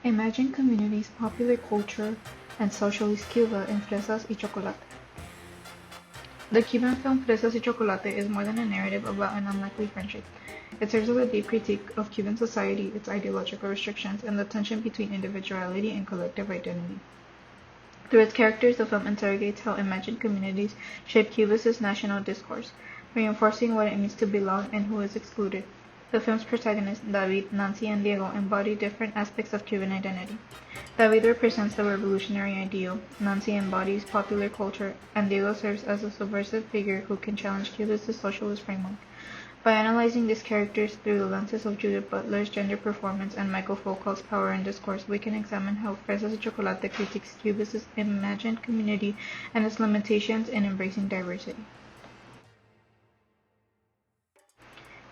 Imagine communities, popular culture, and socialist Cuba in Fresas y Chocolate. The Cuban film Fresas y Chocolate is more than a narrative about an unlikely friendship. It serves as a deep critique of Cuban society, its ideological restrictions, and the tension between individuality and collective identity. Through its characters, the film interrogates how imagined communities shape Cuba's national discourse, reinforcing what it means to belong and who is excluded. The film's protagonists, David, Nancy, and Diego, embody different aspects of Cuban identity. David represents the revolutionary ideal, Nancy embodies popular culture, and Diego serves as a subversive figure who can challenge Cuba's socialist framework. By analyzing these characters through the lenses of Judith Butler's gender performance and Michael Foucault's power and discourse, we can examine how Fresas y Chocolate critiques Cuba's imagined community and its limitations in embracing diversity.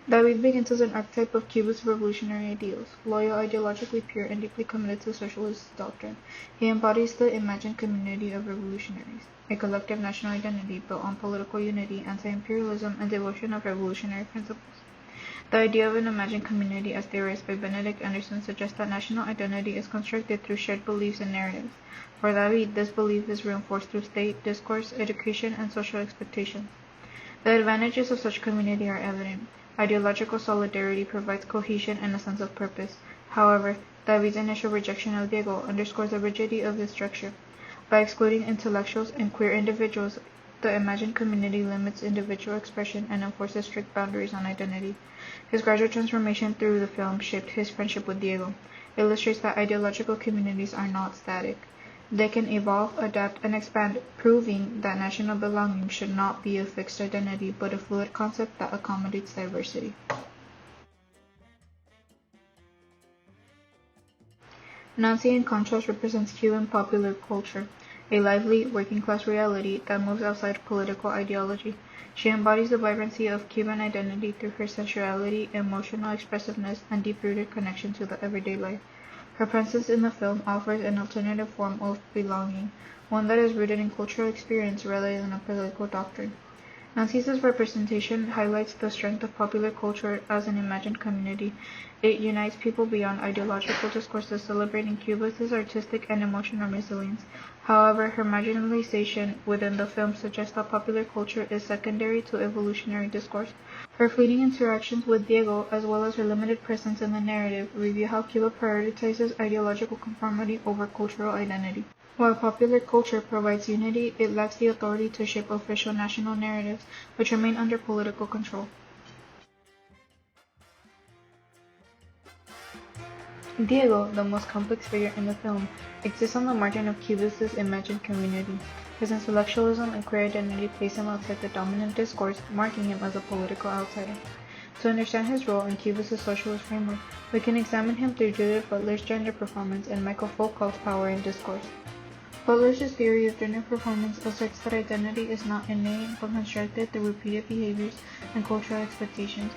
David begins as an archetype of Cuba's revolutionary ideals, loyal, ideologically pure, and deeply committed to socialist doctrine. He embodies the imagined community of revolutionaries, a collective national identity built on political unity, anti-imperialism, and devotion of revolutionary principles. The idea of an imagined community as theorized by Benedict Anderson suggests that national identity is constructed through shared beliefs and narratives. For David, this belief is reinforced through state, discourse, education, and social expectations. The advantages of such community are evident. Ideological solidarity provides cohesion and a sense of purpose. However, David's initial rejection of Diego underscores the rigidity of this structure. By excluding intellectuals and queer individuals, the imagined community limits individual expression and enforces strict boundaries on identity. His gradual transformation through the film shaped his friendship with Diego, illustrates that ideological communities are not static. They can evolve, adapt, and expand, proving that national belonging should not be a fixed identity but a fluid concept that accommodates diversity. Nancy, in contrast, represents Cuban popular culture, a lively, working-class reality that moves outside political ideology. She embodies the vibrancy of Cuban identity through her sensuality, emotional expressiveness, and deep-rooted connection to the everyday life. Her presence in the film offers an alternative form of belonging, one that is rooted in cultural experience rather than a political doctrine. Nancy's representation highlights the strength of popular culture as an imagined community. It unites people beyond ideological discourses, celebrating Cuba's artistic and emotional resilience. However, her marginalization within the film suggests that popular culture is secondary to evolutionary discourse. Her fleeting interactions with Diego, as well as her limited presence in the narrative, reveal how Cuba prioritizes ideological conformity over cultural identity. While popular culture provides unity, it lacks the authority to shape official national narratives, which remain under political control. Diego, the most complex figure in the film, exists on the margin of Cuba's imagined community. His intellectualism and queer identity place him outside the dominant discourse, marking him as a political outsider. To understand his role in Cuba's socialist framework, we can examine him through Judith Butler's gender performance and Michael Foucault's power in discourse. Butler's theory of gender performance asserts that identity is not innate but constructed through repeated behaviors and cultural expectations.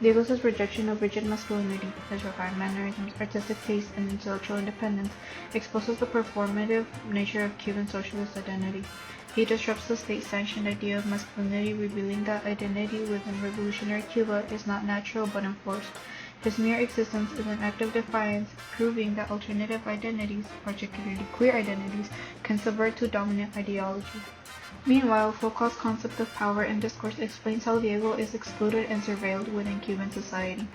Diego's rejection of rigid masculinity, his refined mannerisms, artistic taste, and intellectual independence exposes the performative nature of Cuban socialist identity. He disrupts the state-sanctioned idea of masculinity, revealing that identity within revolutionary Cuba is not natural but enforced. His mere existence is an act of defiance, proving that alternative identities, particularly queer identities, can subvert to dominant ideology. Meanwhile, Foucault's concept of power in discourse explains how Diego is excluded and surveilled within Cuban society.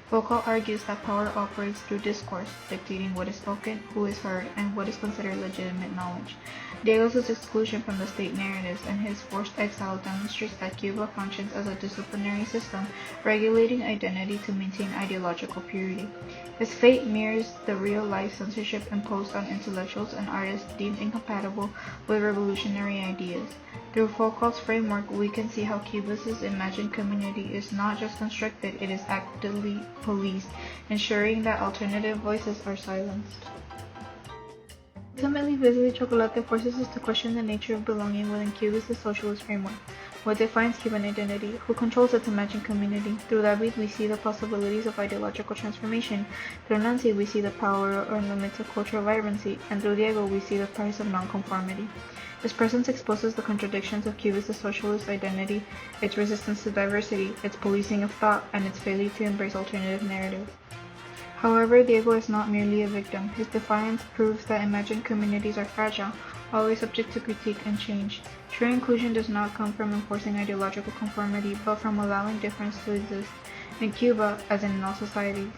Foucault argues that power operates through discourse, dictating what is spoken, who is heard, and what is considered legitimate knowledge. Diego's exclusion from the state narratives and his forced exile demonstrates that Cuba functions as a disciplinary system, regulating identity to maintain ideological purity. His fate mirrors the real-life censorship imposed on intellectuals and artists deemed incompatible with revolutionary ideas. Through Foucault's framework, we can see how Cuba's imagined community is not just constructed, it is actively policed, ensuring that alternative voices are silenced. Ultimately, Fresas y Chocolate forces us to question the nature of belonging within Cuba's socialist framework. What defines Cuban identity? Who controls its imagined community? Through David, we see the possibilities of ideological transformation. Through Nancy, we see the power or limits of cultural vibrancy. And through Diego, we see the price of nonconformity. His presence exposes the contradictions of Cuba's socialist identity, its resistance to diversity, its policing of thought, and its failure to embrace alternative narratives. However, Diego is not merely a victim. His defiance proves that imagined communities are fragile, always subject to critique and change. True inclusion does not come from enforcing ideological conformity, but from allowing difference to exist, in Cuba as in all societies.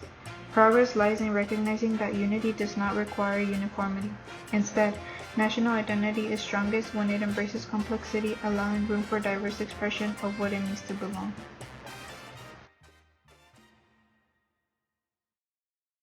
Progress lies in recognizing that unity does not require uniformity. Instead, national identity is strongest when it embraces complexity, allowing room for diverse expression of what it means to belong.